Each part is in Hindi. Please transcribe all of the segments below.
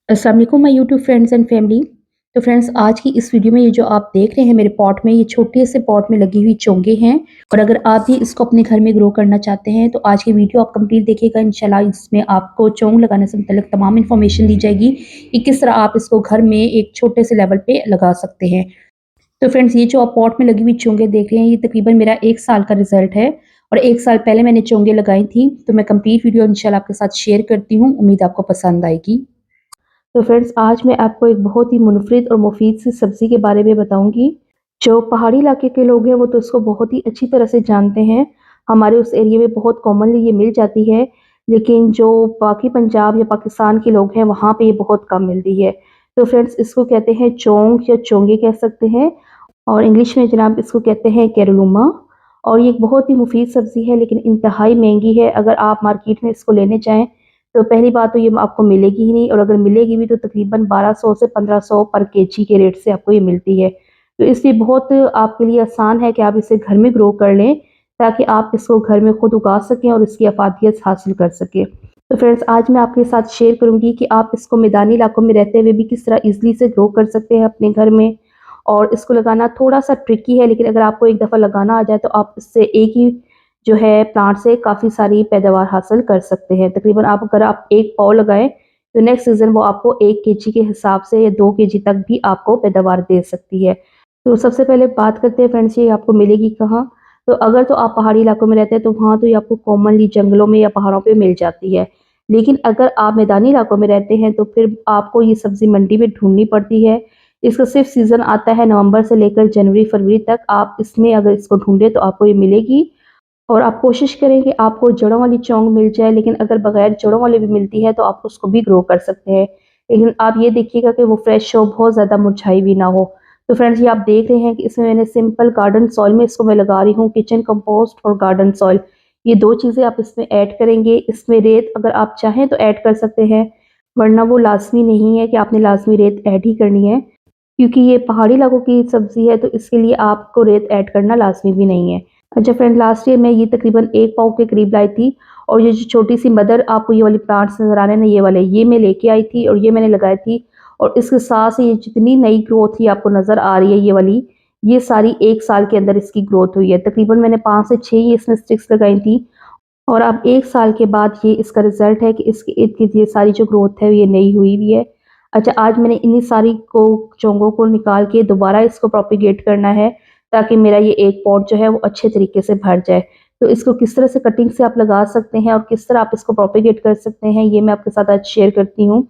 अस्सलाम वालेकुम my YouTube friends and family. तो फ्रेंड्स, आज की इस वीडियो में ये जो आप देख रहे हैं मेरे पॉट में, ये छोटे से पॉट में लगी हुई चोंगे हैं। और अगर आप भी इसको अपने घर में ग्रो करना चाहते हैं तो आज की वीडियो आप कंप्लीट देखिएगा। इंशाल्लाह इसमें आपको चोंग लगाने से मुतल्लिक तमाम इन्फॉर्मेशन दी जाएगी कि किस तरह आप इसको घर में एक छोटे से लेवल पे लगा सकते हैं। तो फ्रेंड्स, ये जो आप पॉट में लगी हुई चोंगे देख रहे हैं, ये तकरीबन मेरा 1 साल का रिजल्ट है। और 1 साल पहले मैंने चोंगे लगाई थी। तो मैं कंप्लीट वीडियो इंशाल्लाह आपके साथ शेयर करती हूँ, उम्मीद आपको पसंद आएगी। तो फ्रेंड्स, आज मैं आपको एक बहुत ही मुनफरिद और मुफीद सी सब्ज़ी के बारे में बताऊंगी। जो पहाड़ी इलाके के लोग हैं वो तो इसको बहुत ही अच्छी तरह से जानते हैं। हमारे उस एरिया में बहुत कॉमनली ये मिल जाती है, लेकिन जो बाकी पंजाब या पाकिस्तान के लोग हैं वहाँ पे ये बहुत कम मिलती है। तो फ्रेंड्स, इसको कहते हैं चोंग या चोंगे कह सकते हैं, और इंग्लिश में जनाब इसको कहते हैं कैरलुमा। और ये एक बहुत ही मुफीद सब्ज़ी है, लेकिन इंतहाई महंगी है। अगर आप मार्केट में इसको लेने जाएँ तो पहली बात तो ये आपको मिलेगी ही नहीं, और अगर मिलेगी भी तो तकरीबन 1200 से 1500 पर केजी के रेट से आपको ये मिलती है। तो इसलिए बहुत आपके लिए आसान है कि आप इसे घर में ग्रो कर लें, ताकि आप इसको घर में खुद उगा सकें और इसकी अफादियत हासिल कर सकें। तो फ्रेंड्स, आज मैं आपके साथ शेयर करूंगी कि आप इसको मैदानी इलाकों में रहते हुए भी किस तरह ईजिली से ग्रो कर सकते हैं अपने घर में। और इसको लगाना थोड़ा सा ट्रिकी है, लेकिन अगर आपको एक दफ़ा लगाना आ जाए तो आप इससे एक ही जो है प्लांट से काफ़ी सारी पैदावार हासिल कर सकते हैं। तकरीबन अगर आप एक पाव लगाएं तो नेक्स्ट सीज़न वो आपको 1 केजी के हिसाब से या 2 केजी तक भी आपको पैदावार दे सकती है। तो सबसे पहले बात करते हैं फ्रेंड्स, ये आपको मिलेगी कहाँ। तो अगर तो आप पहाड़ी इलाकों में रहते हैं तो वहाँ तो ये आपको कॉमनली जंगलों में या पहाड़ों पे मिल जाती है। लेकिन अगर आप मैदानी इलाकों में रहते हैं तो फिर आपको ये सब्ज़ी मंडी में ढूंढनी पड़ती है। इसका सिर्फ सीज़न आता है नवंबर से लेकर जनवरी फरवरी तक। आप इसमें अगर इसको ढूंढे तो आपको ये मिलेगी। और आप कोशिश करें कि आपको जड़ों वाली चोंग मिल जाए, लेकिन अगर बगैर जड़ों वाली भी मिलती है तो आप उसको भी ग्रो कर सकते हैं। लेकिन आप ये देखिएगा कि वो फ्रेश हो, बहुत ज़्यादा मुरझाई भी ना हो। तो फ्रेंड्स, ये आप देख रहे हैं कि इसमें मैंने सिंपल गार्डन सॉइल में इसको मैं लगा रही हूँ, किचन कंपोस्ट और गार्डन सॉइल। ये 2 चीज़ें आप इसमें ऐड करेंगे। इसमें रेत अगर आप चाहें तो ऐड कर सकते हैं, वरना वो लाज़मी नहीं है कि आपने लाज़मी रेत ऐड ही करनी है। क्योंकि ये पहाड़ी इलाकों की सब्ज़ी है तो इसके लिए आपको रेत ऐड करना लाज़मी भी नहीं है। अच्छा फ्रेंड, लास्ट ईयर मैं ये तकरीबन 1 पाव के करीब लाई थी। और ये जो छोटी सी मदर आपको ये वाली प्लांट्स नज़र आ रहे हैं ना, ये वाले ये मैं लेके आई थी और ये मैंने लगाई थी। और इसके साथ से ये जितनी नई ग्रोथ ही आपको नज़र आ रही है ये वाली, ये सारी 1 साल के अंदर इसकी ग्रोथ हुई है। तकरीबन मैंने 5 से 6 ही इसमें स्टिक्स लगाई थी। और अब 1 साल के बाद ये इसका रिजल्ट है कि इसके इर्द-गिर्द ये सारी जो ग्रोथ है ये नई हुई भी है। अच्छा, आज मैंने इन्हीं सारी को चोंगों को निकाल के दोबारा इसको प्रोपिगेट करना है, ताकि मेरा ये एक पॉट जो है वो अच्छे तरीके से भर जाए। तो इसको किस तरह से कटिंग से आप लगा सकते हैं और किस तरह आप इसको प्रोपिगेट कर सकते हैं, ये मैं आपके साथ आज शेयर करती हूँ।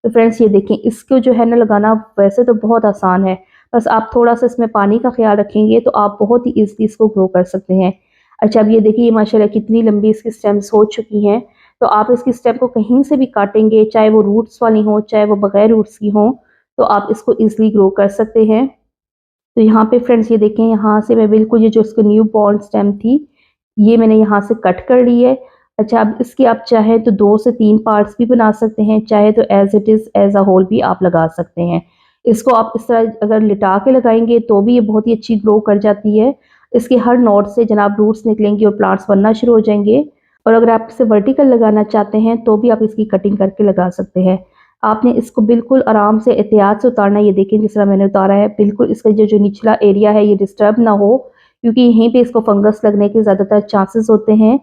तो फ्रेंड्स, ये देखें, इसको जो है ना लगाना वैसे तो बहुत आसान है। बस आप थोड़ा सा इसमें पानी का ख्याल रखेंगे तो आप बहुत ही ईज़िली इसको ग्रो कर सकते हैं। अच्छा, अब ये देखिए माशाल्लाह कितनी लंबी इसकी स्टेम्स हो चुकी हैं। तो आप इसकी स्टेम को कहीं से भी काटेंगे, चाहे वो रूट्स वाली हो, चाहे वो बगैर रूट्स की हो, तो आप इसको ईज़िली ग्रो कर सकते हैं। तो यहाँ पे फ्रेंड्स, ये देखें, यहाँ से मैं बिल्कुल ये जो इसकी न्यू बॉर्न स्टेम थी, ये मैंने यहाँ से कट कर ली है। अच्छा, अब इसके आप चाहें तो 2 से 3 पार्ट्स भी बना सकते हैं, चाहे तो as it is as a whole भी आप लगा सकते हैं। इसको आप इस तरह अगर लिटा के लगाएंगे तो भी ये बहुत ही अच्छी ग्रो कर जाती है। इसके हर नोड से जनाब रूट्स निकलेंगे और प्लांट्स बनना शुरू हो जाएंगे। और अगर आप इसे वर्टिकल लगाना चाहते हैं तो भी आप इसकी कटिंग करके लगा सकते हैं। आपने इसको बिल्कुल आराम से एहतियात से उतारना है। ये देखें जिस तरह मैंने उतारा है, बिल्कुल इसका जो निचला एरिया है ये डिस्टर्ब ना हो, क्योंकि यहीं पे इसको फंगस लगने के ज़्यादातर चांसेस होते हैं।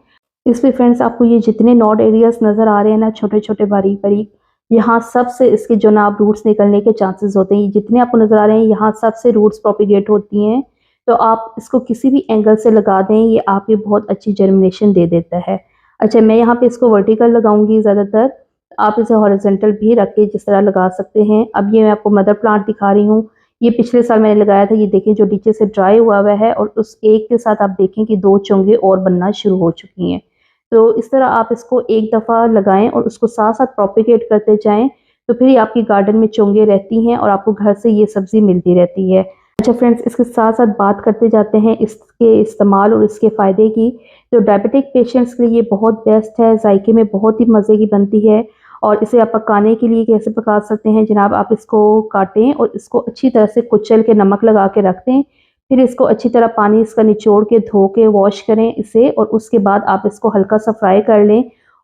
इसमें फ्रेंड्स, आपको ये जितने नॉड एरियाज नज़र आ रहे हैं ना, छोटे छोटे बारीक बारीक, यहाँ सब से इसके जो ना रूट्स निकलने के चांसेस होते हैं। ये जितने आपको नज़र आ रहे हैं यहाँ सब से रूट्स प्रोपिगेट होती हैं। तो आप इसको किसी भी एंगल से लगा दें, ये आपकी बहुत अच्छी जर्मिनेशन दे देता है। अच्छा, मैं यहाँ पे इसको वर्टिकल लगाऊंगी ज़्यादातर। आप इसे हॉरिजॉन्टल भी रख के जिस तरह लगा सकते हैं। अब ये मैं आपको मदर प्लांट दिखा रही हूँ। ये पिछले साल मैंने लगाया था। ये देखें जो नीचे से ड्राई हुआ हुआ है, और उस एक के साथ आप देखें कि 2 चोंगे और बनना शुरू हो चुकी हैं। तो इस तरह आप इसको एक दफ़ा लगाएं और उसको साथ साथ प्रोपिगेट करते जाएं, तो फिर ये आपकी गार्डन में चोंगे रहती हैं और आपको घर से ये सब्ज़ी मिलती रहती है। अच्छा फ्रेंड्स, इसके साथ साथ बात करते जाते हैं इसके इस्तेमाल और इसके फ़ायदे की। तो डायबिटिक पेशेंट्स के लिए ये बहुत बेस्ट है, जायके में बहुत ही मज़े की बनती है। और इसे आप पकाने के लिए कैसे पका सकते हैं जनाब, आप इसको काटें और इसको अच्छी तरह से कुचल के नमक लगा के रख दें। फिर इसको अच्छी तरह पानी इसका निचोड़ के धो के वॉश करें इसे, और उसके बाद आप इसको हल्का सा फ्राई कर लें।